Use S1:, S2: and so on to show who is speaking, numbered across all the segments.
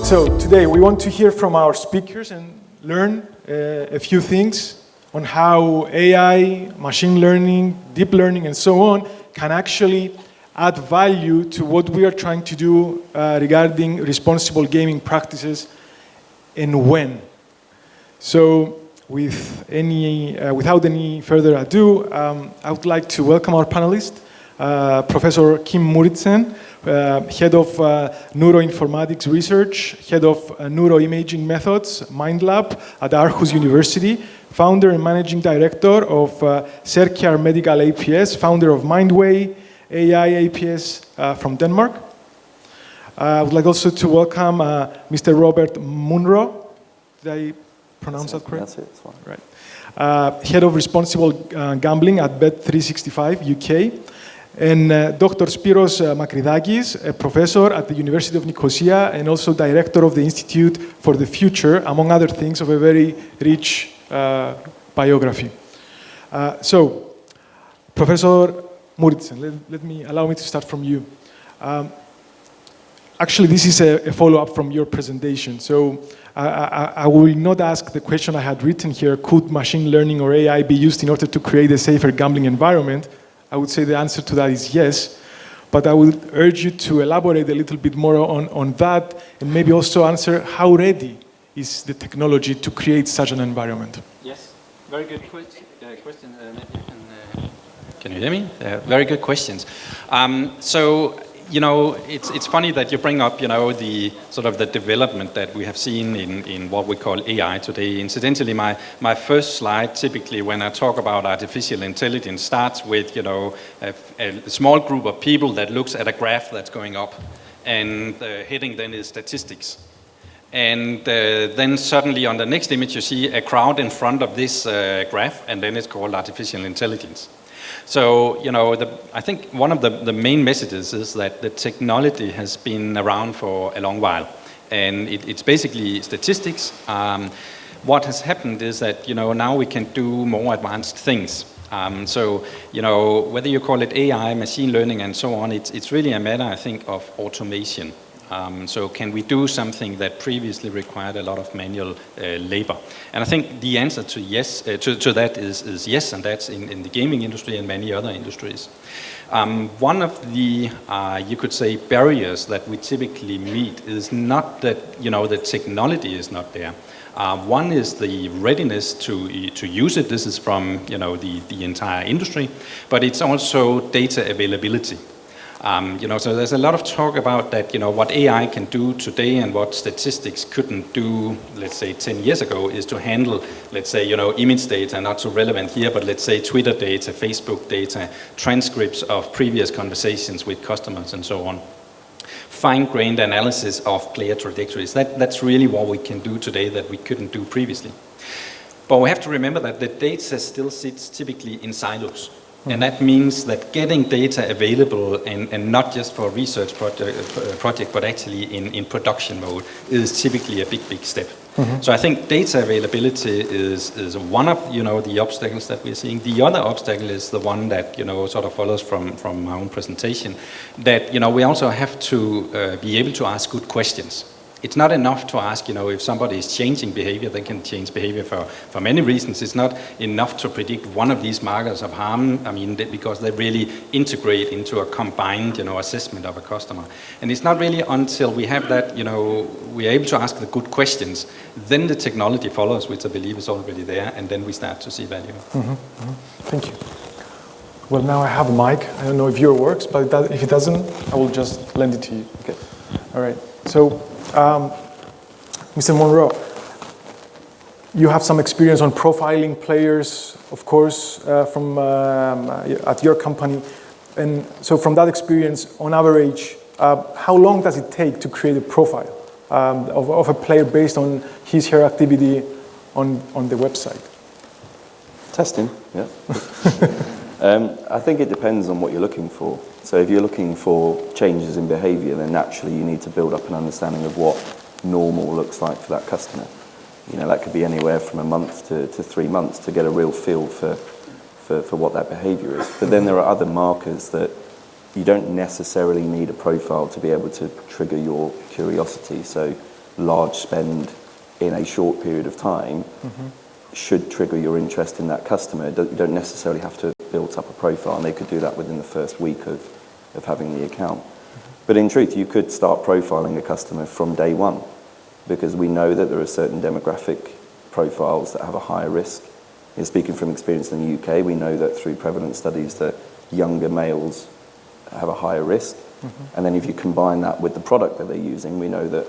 S1: So today we want to hear from our speakers and learn a few things on how AI, machine learning, deep learning, and so on can actually add value to what we are trying to do regarding responsible gaming practices and when. So without any further ado, I would like to welcome our panelist, Professor Kim Mouridsen, Head of Neuroinformatics Research, Head of Neuroimaging Methods, MindLab at Aarhus University, founder and Managing Director of Cerkiar Medical APS, founder of Mindway AI APS from Denmark. I would like also to welcome Mr. Robert Munro. Did I pronounce that correct?
S2: That's it, it's fine.
S1: Right. Head of Responsible Gambling at Bet365 UK. And Dr. Spyros Makridakis, a professor at the University of Nicosia and also director of the Institute for the Future, among other things, of a very rich biography. So, Professor Mouridsen, allow me to start from you. Actually, this is a follow-up from your presentation. So, I will not ask the question I had written here, could machine learning or AI be used in order to create a safer gambling environment? I would say the answer to that is yes, but I would urge you to elaborate a little bit more on that and maybe also answer how ready is the technology to create such an environment.
S3: Yes, very good question. Can you hear me? Very good questions. So, you know, it's funny that you bring up, you know, the sort of the development that we have seen in what we call AI today. Incidentally, my first slide, typically when I talk about artificial intelligence, starts with, you know, a small group of people that looks at a graph that's going up, and the heading then is statistics. And then suddenly on the next image you see a crowd in front of this graph, and then it's called artificial intelligence. So, you know, I think one of the main messages is that the technology has been around for a long while, and it's basically statistics. What has happened is that, you know, now we can do more advanced things. So, you know, whether you call it AI, machine learning, and so on, it's really a matter, I think, of automation. So can we do something that previously required a lot of manual labor? And I think the answer to yes to that is yes, and that's in the gaming industry and many other industries. One of the, you could say, barriers that we typically meet is not that, you know, the technology is not there. One is the readiness to use it. This is from, you know, the entire industry, but it's also data availability. You know, so there's a lot of talk about that, you know, what AI can do today and what statistics couldn't do, let's say, 10 years ago, is to handle, let's say, you know, image data, not so relevant here, but let's say Twitter data, Facebook data, transcripts of previous conversations with customers and so on. Fine-grained analysis of player trajectories. That's really what we can do today that we couldn't do previously. But we have to remember that the data still sits typically in silos. And that means that getting data available and not just for a research project, but actually in production mode is typically a big step. Mm-hmm. So I think data availability is one of, you know, the obstacles that we're seeing. The other obstacle is the one that, you know, sort of follows from my own presentation, that, you know, we also have to be able to ask good questions. It's not enough to ask, you know, if somebody is changing behavior, they can change behavior for many reasons. It's not enough to predict one of these markers of harm, I mean, because they really integrate into a combined, you know, assessment of a customer. And it's not really until we have that, you know, we're able to ask the good questions, then the technology follows, which I believe is already there, and then we start to see value.
S1: Mm-hmm. Mm-hmm. Thank you. Well, now I have a mic. I don't know if yours works, but if it doesn't, I will just lend it to you. Okay. All right. So, Mr. Munro, you have some experience on profiling players, of course, from at your company. And so from that experience, on average, how long does it take to create a profile of a player based on his or her activity on the website?
S2: Testing, yeah. I think it depends on what you're looking for. So if you're looking for changes in behavior, then naturally you need to build up an understanding of what normal looks like for that customer. You know, that could be anywhere from a month to 3 months to get a real feel for what that behavior is. But then there are other markers that you don't necessarily need a profile to be able to trigger your curiosity. So large spend in a short period of time should trigger your interest in that customer. You don't necessarily have to have built up a profile, and they could do that within the first week of having the account. But in truth, you could start profiling a customer from day one, because we know that there are certain demographic profiles that have a higher risk. Speaking from experience in the UK, we know that through prevalent studies that younger males have a higher risk. And then if you combine that with the product that they're using, we know that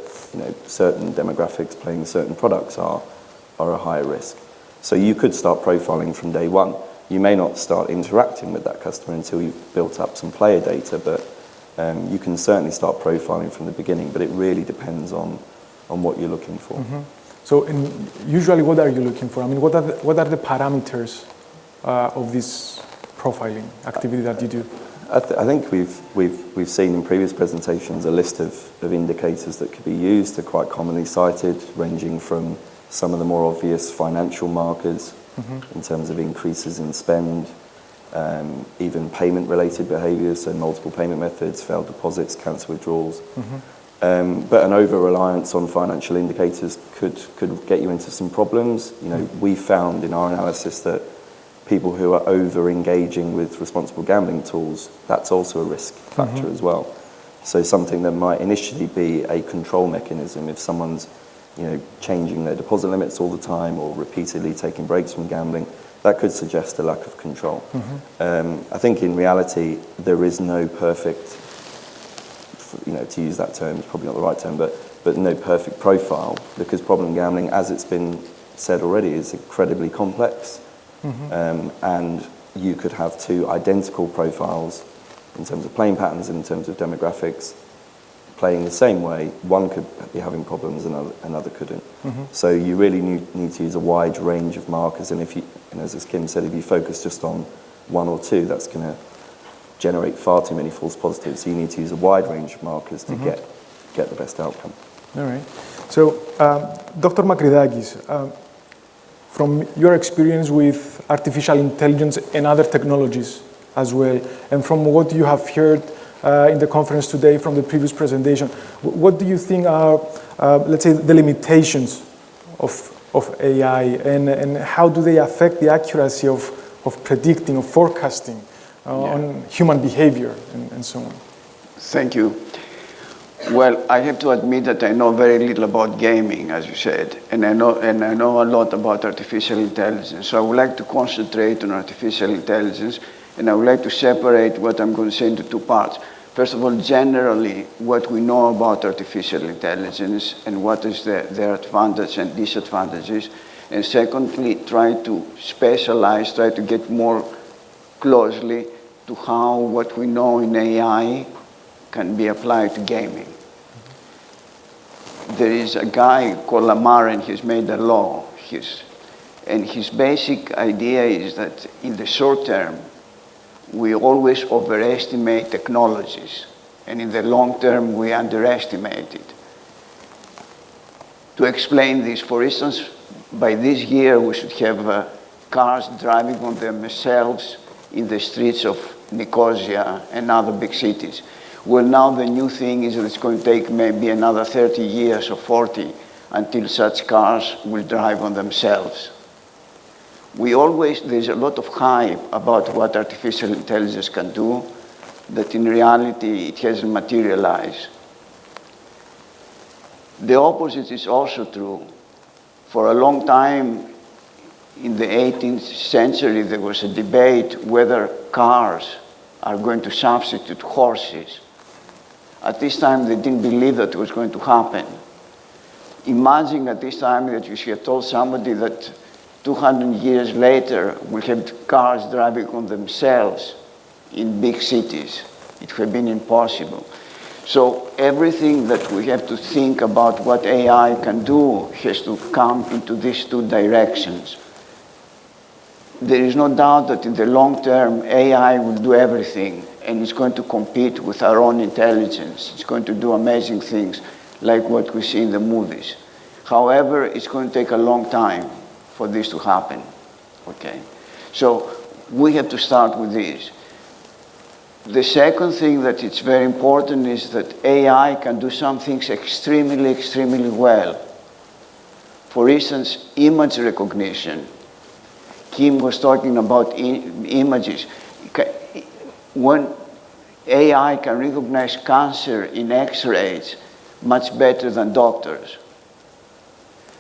S2: certain demographics playing certain products are a higher risk. So you could start profiling from day one. You may not start interacting with that customer until you've built up some player data, but you can certainly start profiling from the beginning, but it really depends on what you're looking for.
S1: So usually what are you looking for? I mean, what are the parameters of this profiling activity that you do?
S2: I think we've seen in previous presentations a list of indicators that could be used. They're quite commonly cited, ranging from some of the more obvious financial markers in terms of increases in spend, even payment-related behaviours, so multiple payment methods, failed deposits, cancel withdrawals. But an over-reliance on financial indicators could get you into some problems. We found in our analysis that people who are over-engaging with responsible gambling tools, that's also a risk factor as well. So something that might initially be a control mechanism, if someone's changing their deposit limits all the time or repeatedly taking breaks from gambling, that could suggest a lack of control. I think in reality, there is no perfect, to use that term, it's probably not the right term, but no perfect profile, because problem gambling, as it's been said already, is incredibly complex. And you could have two identical profiles in terms of playing patterns, in terms of demographics, playing the same way. One could be having problems and another couldn't. So you really need to use a wide range of markers, and as Kim said, if you focus just on one or two, that's going to generate far too many false positives. So you need to use a wide range of markers to get the best outcome.
S1: All right. So, Dr. Makridakis, from your experience with artificial intelligence and other technologies as well, and from what you have heard in the conference today from the previous presentation, what do you think are, let's say, the limitations of AI, and how do they affect the accuracy of predicting, of forecasting on human behavior and so on?
S4: Thank you. Well, I have to admit that I know very little about gaming, as you said, and I know a lot about artificial intelligence. So I would like to concentrate on artificial intelligence, and I would like to separate what I'm going to say into two parts. First of all, generally, what we know about artificial intelligence and what is their advantages and disadvantages. And secondly, try to specialize, try to get more closely to how what we know in AI can be applied to gaming. There is a guy called Lamar, and he's made a law. And his basic idea is that in the short term, we always overestimate technologies, and in the long term, we underestimate it. To explain this, for instance, by this year, we should have cars driving on themselves in the streets of Nicosia and other big cities. Well, now the new thing is that it's going to take maybe another 30 years or 40 until such cars will drive on themselves. There's a lot of hype about what artificial intelligence can do, that in reality it hasn't materialized. The opposite is also true. For a long time, in the 18th century, there was a debate whether cars are going to substitute horses. At this time, they didn't believe that it was going to happen. Imagine at this time that you should have told somebody that 200 years later, we'll have cars driving on themselves in big cities. It would have been impossible. So everything that we have to think about what AI can do has to come into these two directions. There is no doubt that in the long term, AI will do everything, and it's going to compete with our own intelligence. It's going to do amazing things like what we see in the movies. However, it's going to take a long time for this to happen, okay? So we have to start with this. The second thing that it's very important is that AI can do some things extremely, extremely well. For instance, image recognition. Kim was talking about images. When AI can recognize cancer in X-rays much better than doctors.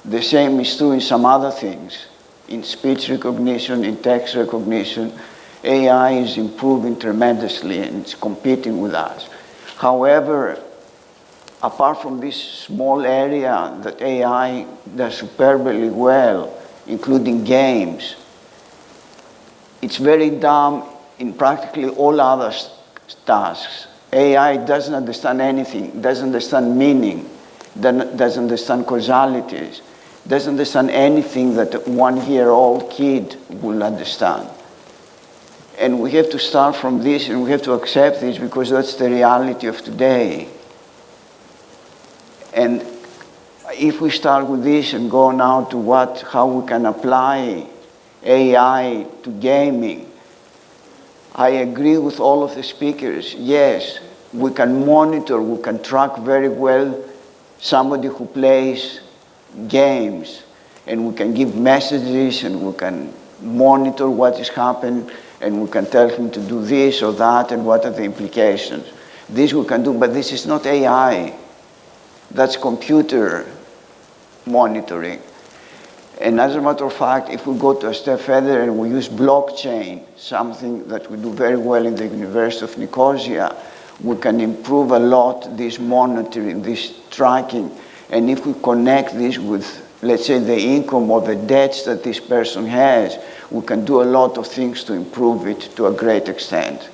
S4: The same is true in some other things. In speech recognition, in text recognition, AI is improving tremendously and it's competing with us. However, apart from this small area that AI does superbly well, including games, it's very dumb in practically all other tasks. AI doesn't understand anything, doesn't understand meaning, doesn't understand causalities, doesn't understand anything that a one-year-old kid will understand. And we have to start from this and we have to accept this because that's the reality of today. And if we start with this and go now to how we can apply AI to gaming, I agree with all of the speakers. Yes, we can monitor, we can track very well somebody who plays games, and we can give messages and we can monitor what is happening and we can tell him to do this or that and what are the implications. This we can do, but this is not AI. That's computer monitoring. And as a matter of fact, if we go to a step further and we use blockchain, something that we do very well in the University of Nicosia, we can improve a lot this monitoring, this tracking. And if we connect this with, let's say, the income or the debts that this person has, we can do a lot of things to improve it to a great extent.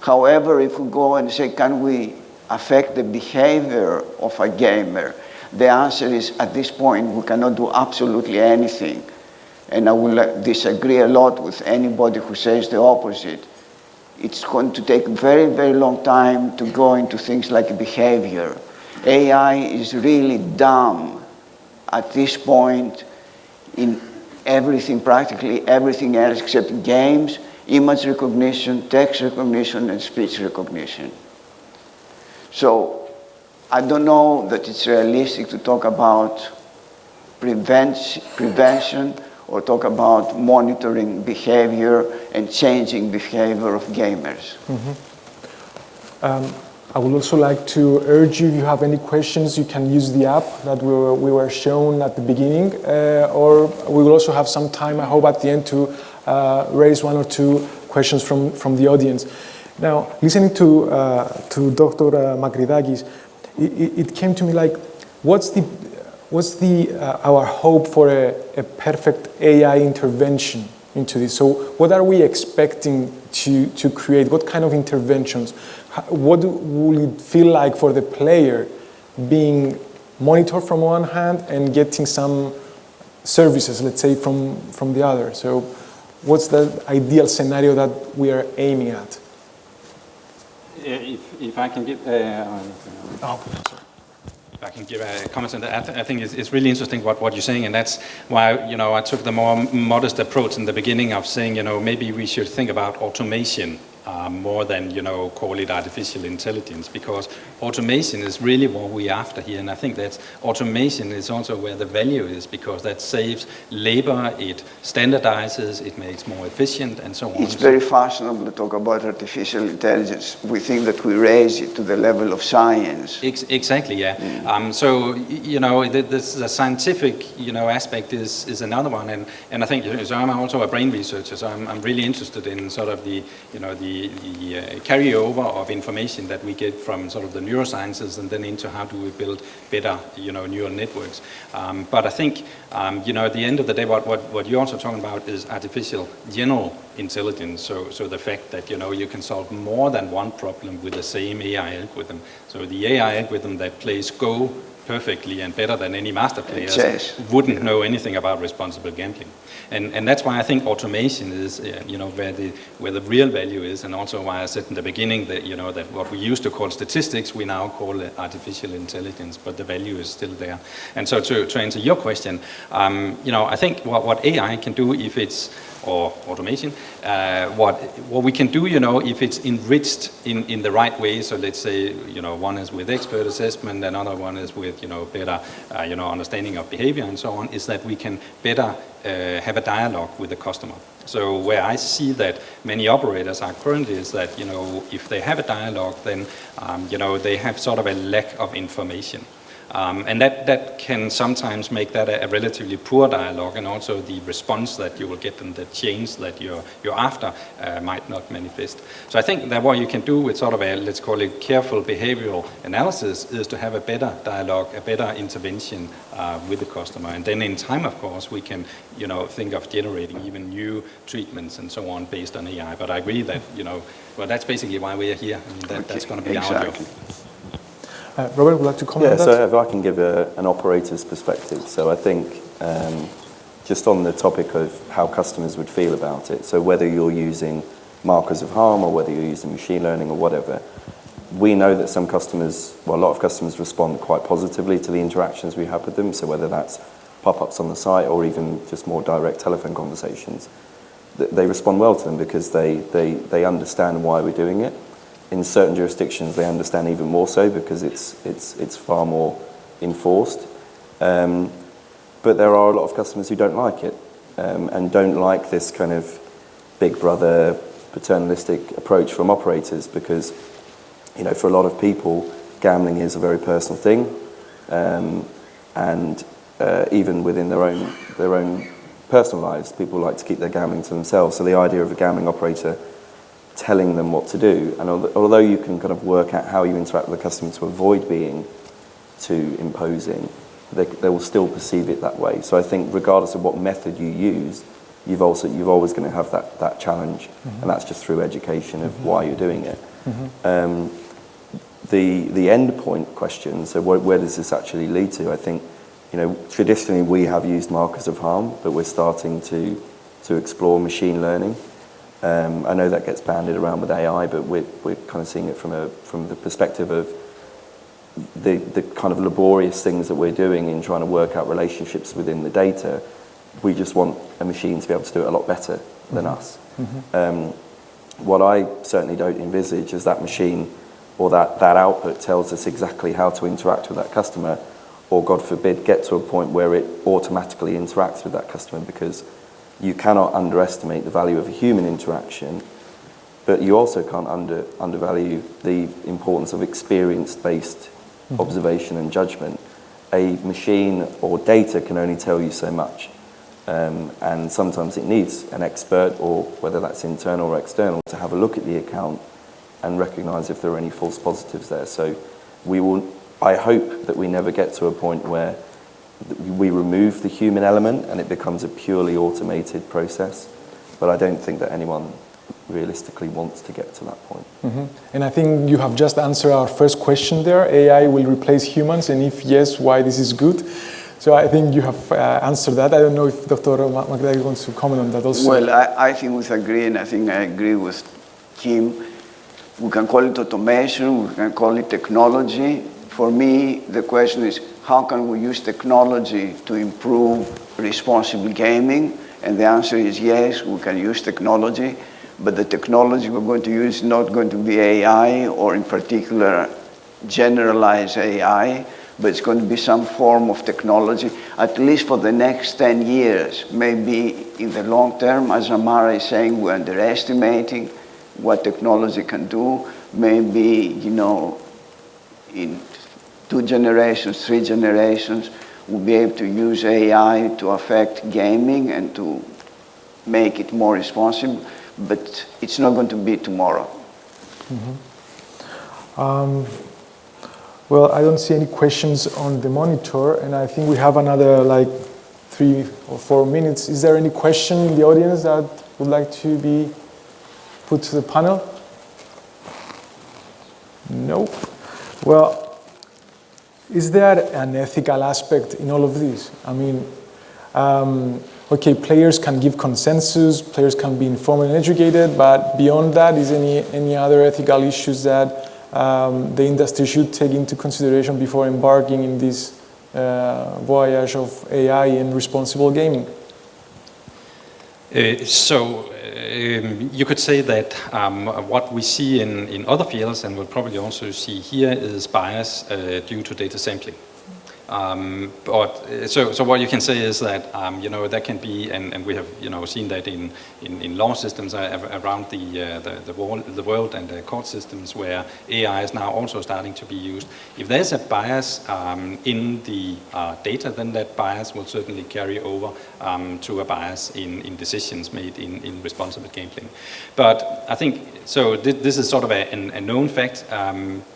S4: However, if we go and say, can we affect the behavior of a gamer? The answer is, at this point, we cannot do absolutely anything. And I will disagree a lot with anybody who says the opposite. It's going to take a very, very long time to go into things like behavior. AI is really dumb at this point in everything, practically everything else except games, image recognition, text recognition, and speech recognition. So I don't know that it's realistic to talk about prevention or talk about monitoring behavior and changing behavior of gamers.
S1: I would also like to urge you, if you have any questions, you can use the app that we were shown at the beginning, or we will also have some time, I hope, at the end to raise one or two questions from the audience. Now, listening to Dr. Makridakis, it came to me like, what's our hope for a perfect AI intervention into this? So what are we expecting to create? What kind of interventions? What will it feel like for the player being monitored from one hand and getting some services, let's say, from the other? So what's the ideal scenario that we are aiming at?
S3: If I can give, If I can give a comment on that, I think it's really interesting what you're saying, and that's why I took the more modest approach in the beginning of saying maybe we should think about automation more than call it artificial intelligence, because automation is really what we're after here, and I think that automation is also where the value is, because that saves labor, it standardizes, it makes more efficient, and so on.
S4: It's very fashionable to talk about artificial intelligence. We think that we raise it to the level of science.
S3: Exactly, yeah. So the scientific aspect is another one, and I think so. I'm also a brain researcher, so I'm really interested in sort of the carryover of information that we get from sort of the neurosciences and then into how do we build better neural networks. But I think at the end of the day, what you're also talking about is artificial general intelligence. So the fact that you can solve more than one problem with the same AI algorithm. So the AI algorithm that plays Go perfectly and better than any master players wouldn't know anything about responsible gambling. And that's why I think automation is, where the real value is, and also why I said in the beginning that, that what we used to call statistics, we now call artificial intelligence, but the value is still there. And so to answer your question, I think what AI can do if it's, or automation, what we can do, if it's enriched in the right way. So let's say, one is with expert assessment, another one is with, better, understanding of behavior and so on, is that we can better have a dialogue with the customer. So where I see that many operators are currently is that, if they have a dialogue, then, they have sort of a lack of information. And that can sometimes make that a relatively poor dialogue, and also the response that you will get and the change that you're after might not manifest. So I think that what you can do with sort of a, let's call it careful behavioral analysis, is to have a better dialogue, a better intervention with the customer. And then in time, of course, we can, think of generating even new treatments and so on based on AI. But I agree that, well, that's basically why we are here. I mean, that's going to be our job.
S1: Robert, would you like to comment on that?
S2: So if I can give an operator's perspective. So I think just on the topic of how customers would feel about it, so whether you're using markers of harm or whether you're using machine learning or whatever, we know that some customers, well, a lot of customers respond quite positively to the interactions we have with them. So whether that's pop-ups on the site or even just more direct telephone conversations, they respond well to them because they understand why we're doing it. In certain jurisdictions, they understand even more so because it's far more enforced. But there are a lot of customers who don't like it and don't like this kind of big brother paternalistic approach from operators because, for a lot of people, gambling is a very personal thing, and even within their own personal lives, people like to keep their gambling to themselves. So the idea of a gambling operator telling them what to do, and although you can kind of work out how you interact with the customer to avoid being too imposing, they will still perceive it that way. So I think regardless of what method you use, you've always going to have that challenge, and that's just through education of why you're doing it. The end point question, so where does this actually lead to? I think, traditionally we have used markers of harm, but we're starting to explore machine learning. I know that gets banded around with AI, but we're kind of seeing it from the perspective of the kind of laborious things that we're doing in trying to work out relationships within the data. We just want a machine to be able to do it a lot better than us. What I certainly don't envisage is that machine or that output tells us exactly how to interact with that customer, or God forbid, get to a point where it automatically interacts with that customer, because you cannot underestimate the value of a human interaction, but you also can't undervalue the importance of experience-based observation and judgment. A machine or data can only tell you so much, and sometimes it needs an expert, or whether that's internal or external, to have a look at the account and recognize if there are any false positives there. So I hope that we never get to a point where we remove the human element and it becomes a purely automated process, but I don't think that anyone realistically wants to get to that point.
S1: And I think you have just answered our first question there. AI will replace humans, and if yes, why this is good? So I think you have answered that. I don't know if Dr. Makridakis wants to comment on that also.
S4: Well, I think we agree, and I think I agree with Kim. We can call it automation, we can call it technology. For me, the question is, how can we use technology to improve responsible gaming? And the answer is yes, we can use technology, but the technology we're going to use is not going to be AI, or in particular generalized AI, but it's going to be some form of technology, at least for the next 10 years. Maybe in the long term, as Amara is saying, we're underestimating what technology can do. Maybe, in 2 generations, 3 generations, we'll be able to use AI to affect gaming and to make it more responsible, but it's not going to be tomorrow.
S1: Well, I don't see any questions on the monitor, and I think we have another 3 or 4 minutes. Is there any question in the audience that would like to be put to the panel? No. Well, is there an ethical aspect in all of this? I mean, okay, players can give consensus, players can be informed and educated, but beyond that, is any other ethical issues that the industry should take into consideration before embarking in this voyage of AI and responsible gaming?
S3: You could say that what we see in other fields, and we'll probably also see here, is bias due to data sampling. So what you can say is that that can be, and we have seen that in law systems around the world and the court systems where AI is now also starting to be used. If there's a bias in the data, then that bias will certainly carry over to a bias in decisions made in responsible gambling. But I think so. This is sort of a known fact.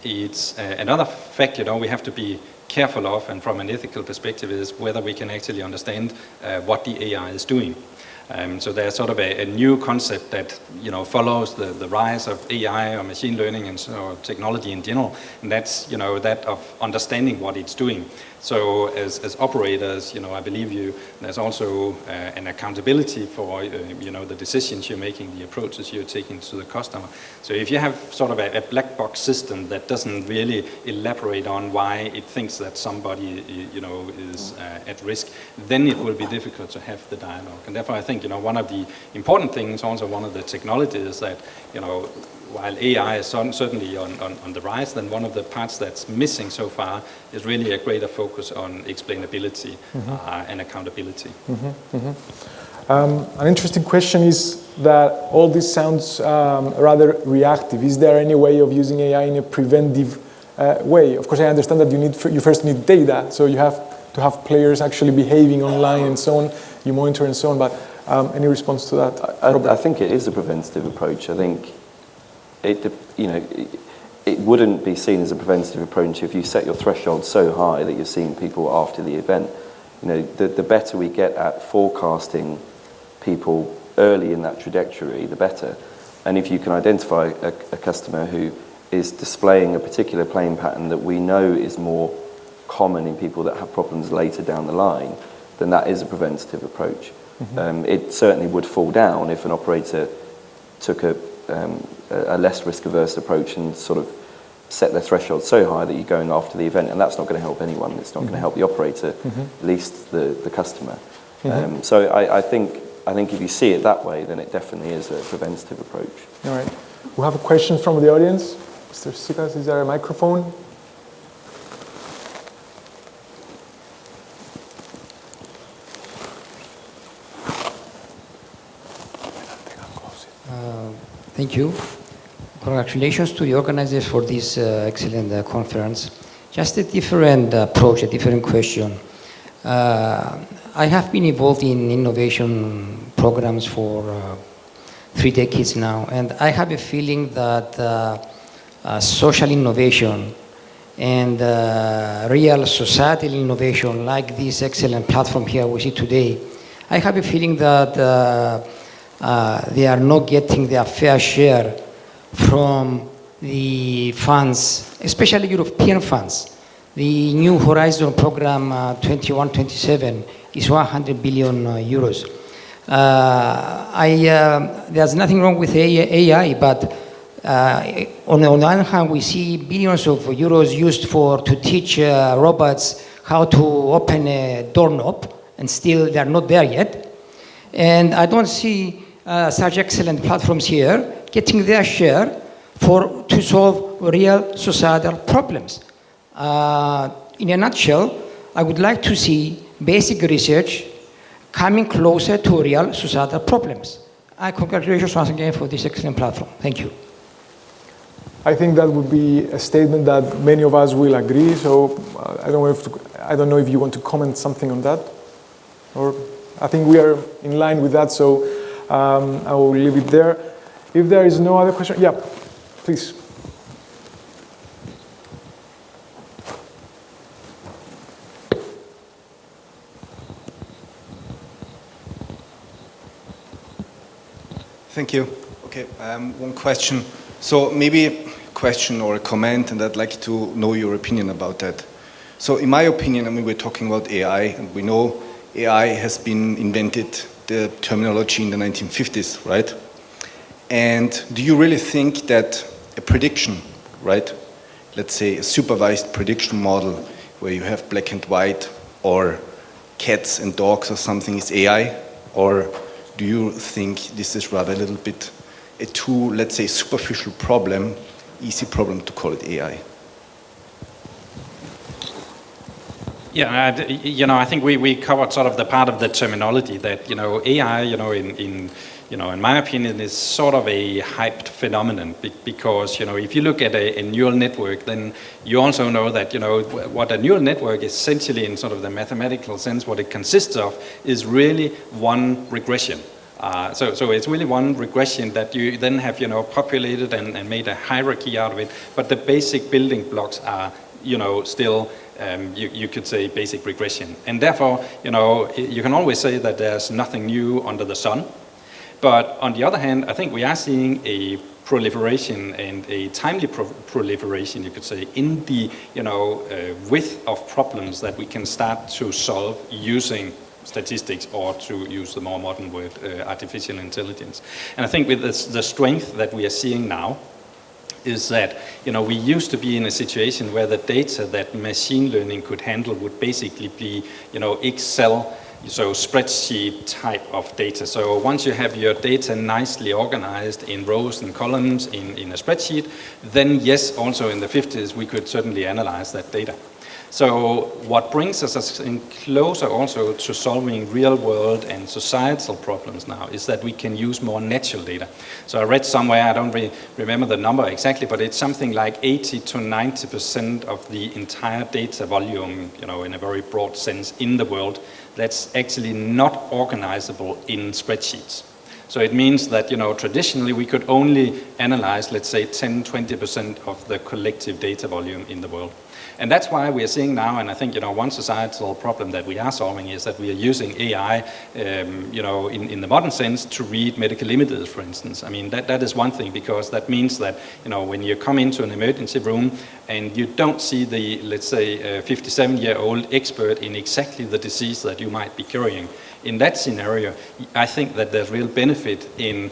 S3: It's another fact. We have to be careful of, and from an ethical perspective, is whether we can actually understand what the AI is doing. So there's sort of a new concept that follows the rise of AI or machine learning and so technology in general, and that's that of understanding what it's doing. So as operators, I believe there's also an accountability for the decisions you're making, the approaches you're taking to the customer. So if you have sort of a black box system that doesn't really elaborate on why it thinks that somebody is at risk, then it will be difficult to have the dialogue. And therefore I think one of the important things, also one of the technologies that while AI is certainly on the rise, then one of the parts that's missing so far is really a greater focus on explainability and accountability.
S1: An interesting question is that all this sounds rather reactive. Is there any way of using AI in a preventive way? Of course, I understand that you first need data, so you have to have players actually behaving online and so on, you monitor and so on, but any response to that?
S2: I think it is a preventative approach. I think it wouldn't be seen as a preventative approach if you set your threshold so high that you're seeing people after the event. The better we get at forecasting people early in that trajectory, the better. And if you can identify a customer who is displaying a particular playing pattern that we know is more common in people that have problems later down the line, then that is a preventative approach. It certainly would fall down if an operator took a less risk-averse approach and sort of set their threshold so high that you're going after the event, and that's not going to help anyone. It's not going to help the operator, at least the customer. So I think if you see it that way, then it definitely is a preventative approach.
S1: All right. We have a question from the audience. Mr. Sikas, is there a microphone?
S5: Thank you. Congratulations to the organizers for this excellent conference. Just a different approach, a different question. I have been involved in innovation programs for 3 decades now, and I have a feeling that social innovation and real societal innovation, like this excellent platform here we see today, I have a feeling that they are not getting their fair share from the funds, especially European funds. The new Horizon program 21-27 is 100 billion euros. There's nothing wrong with AI, but on the other hand, we see billions of euros used to teach robots how to open a doorknob, and still they're not there yet. And I don't see such excellent platforms here getting their share to solve real societal problems. In a nutshell, I would like to see basic research coming closer to real societal problems. Congratulations once again for this excellent platform. Thank you.
S1: I think that would be a statement that many of us will agree. So I don't know if you want to comment something on that, or I think we are in line with that. So I will leave it there. If there is no other question, yeah, please.
S6: Thank you. Okay, one question. So maybe a question or a comment, and I'd like to know your opinion about that. So in my opinion, I mean, we're talking about AI, and we know AI has been invented, the terminology in the 1950s, right? And do you really think that a prediction, right? Let's say a supervised prediction model where you have black and white or cats and dogs or something is AI? Or do you think this is rather a little bit a too, let's say, superficial problem, easy problem to call it AI?
S3: Yeah, I think we covered sort of the part of the terminology that, AI, in my opinion, is sort of a hyped phenomenon because, if you look at a neural network, then you also know that, what a neural network is essentially in sort of the mathematical sense, what it consists of is really one regression. So it's really one regression that you then have, populated and made a hierarchy out of it, but the basic building blocks are, still you could say basic regression. And therefore, you can always say that there's nothing new under the sun. But on the other hand, I think we are seeing a proliferation and a timely proliferation, you could say, in the width of problems that we can start to solve using statistics, or to use the more modern word, artificial intelligence. And I think with the strength that we are seeing now, is that we used to be in a situation where the data that machine learning could handle would basically be Excel, so spreadsheet type of data. So once you have your data nicely organized in rows and columns in a spreadsheet, then yes, also in the 50s we could certainly analyze that data. So what brings us in closer also to solving real world and societal problems now is that we can use more natural data. So I read somewhere, I don't really remember the number exactly, but it's something like 80 to 90% of the entire data volume, in a very broad sense in the world, that's actually not organizable in spreadsheets. So it means that, traditionally we could only analyze, let's say, 10, 20% of the collective data volume in the world. And that's why we are seeing now, and I think, one societal problem that we are solving is that we are using AI, in the modern sense to read medical images, for instance. I mean, that is one thing, because that means that, when you come into an emergency room and you don't see the, let's say, 57-year-old expert in exactly the disease that you might be curing, in that scenario, I think that there's real benefit in,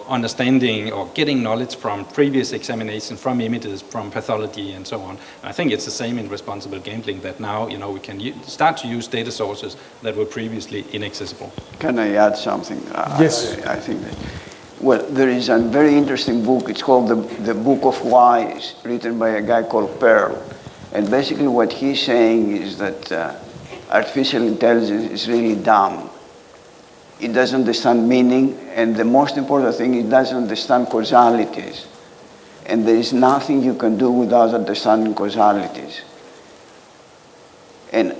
S3: understanding or getting knowledge from previous examinations, from images, from pathology, and so on. And I think it's the same in responsible gambling, that now, we can start to use data sources that were previously inaccessible.
S4: Can I add something?
S1: Yes.
S4: I think that, well, there is a very interesting book. It's called the Book of Whys, written by a guy called Pearl. And basically what he's saying is that artificial intelligence is really dumb. It doesn't understand meaning, and the most important thing, it doesn't understand causalities. And there is nothing you can do without understanding causalities. And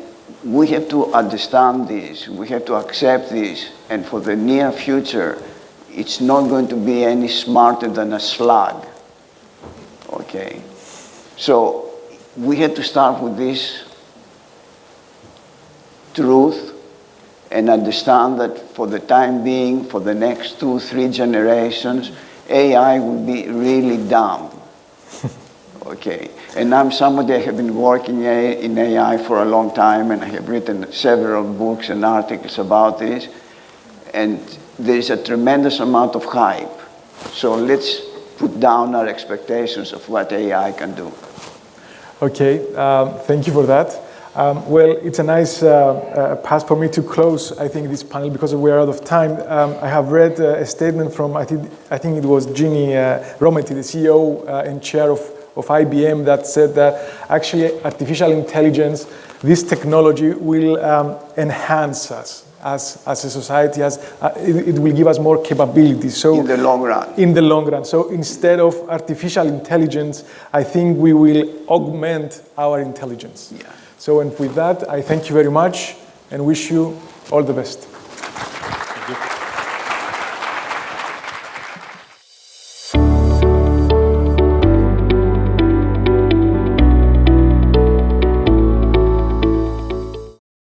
S4: we have to understand this, we have to accept this, and for the near future, it's not going to be any smarter than a slug, okay? So we have to start with this truth and understand that for the time being, for the next 2-3 generations, AI will be really dumb. Okay, and I'm somebody, I have been working in AI for a long time, and I have written several books and articles about this, and there is a tremendous amount of hype. So let's put down our expectations of what AI can do.
S1: Okay, thank you for that. Well, it's a nice path for me to close, I think, this panel, because we are out of time. I have read a statement from, I think it was Ginny Rometty, the CEO and chair of IBM, that said that actually artificial intelligence, this technology will enhance us as a society, it will give us more capabilities. So
S4: in the long run.
S1: In the long run. So instead of artificial intelligence, I think we will augment our intelligence.
S4: Yeah.
S1: So, and with that, I thank you very much and wish you all the best.
S3: Thank you.